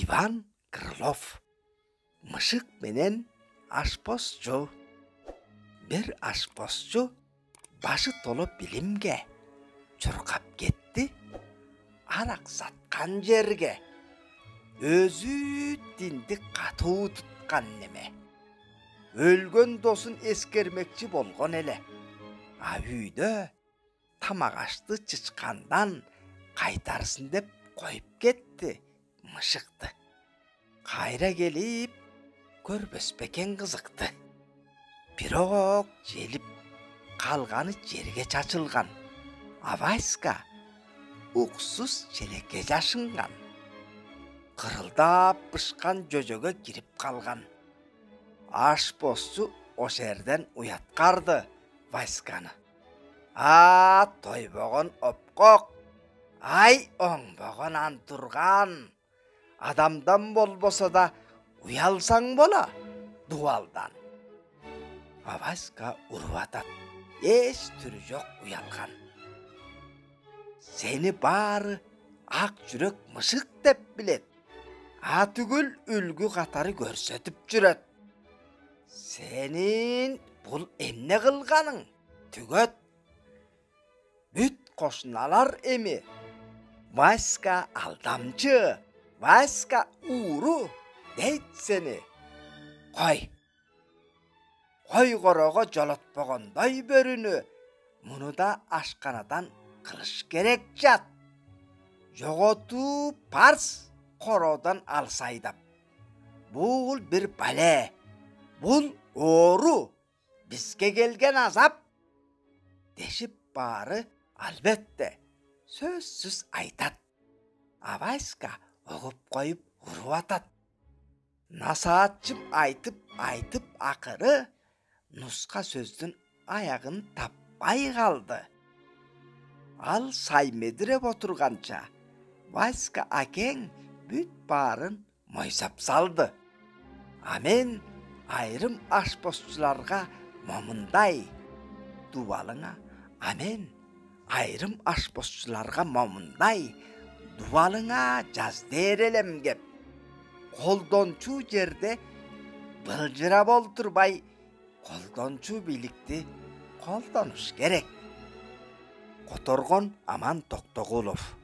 Иван Крылов. Мышык менен ашпозчу. Бир ашпозчу башы толуп билимге чуркап кетти. Арак саткан жерге өзү динди катуу туткан неме. Өлгөн досун эскермекчи болгон эле. А үйдө тамак ашты чычкандан кайтарсын деп коюп кетти мышыкты. Кайра келип көрбөс бекен кызыкты. Бирок желип калганы жерге чачылган. А Васька уксус челекке жашынган. Кырылдап бышкан жөжөгө кирип калган. Ашпозчу ошерден уяткарды Васьканы. А тойбогон опкок, ай оңбогон антурган. Адамдан болбосо да уялсаң бола дуалдан. А Васька уруп атат. Эч түрү жок уялган. Сени баары ак жүрөк мышык деп билет. А түгүл үлгү катары көрсөтүп жүрөт. Сенин бул эмне кылганың? Түгөт. Бүт кошуналар эми. Васька алдамчы, Васька ууру дейт сени. Кой корого жолотпогондой бөрүнү муну да ашканадан кылыш керек жат. Жоготуу парс кородон алсайдап. Бул бир бале, бул оору, бизге келген азап. Дешип баары албетте сөзсүз айтат. А Васька угуп коюп уруп атат. Насаатчым айтып акыры нуска сөздүн аягын таппай калды. Ал саймедиреп отурганча Васька акең бүт баарын мойсап салды. А мен айрым ашпозчуларга момундай дубалыңа, айрым ашпозчуларга момундай дубалыңа жаздер элем кеп. Колдончу жерде былжырап олтурбай, колдончу бийликти колдонуш керек. Которгон Аман Токтогулов.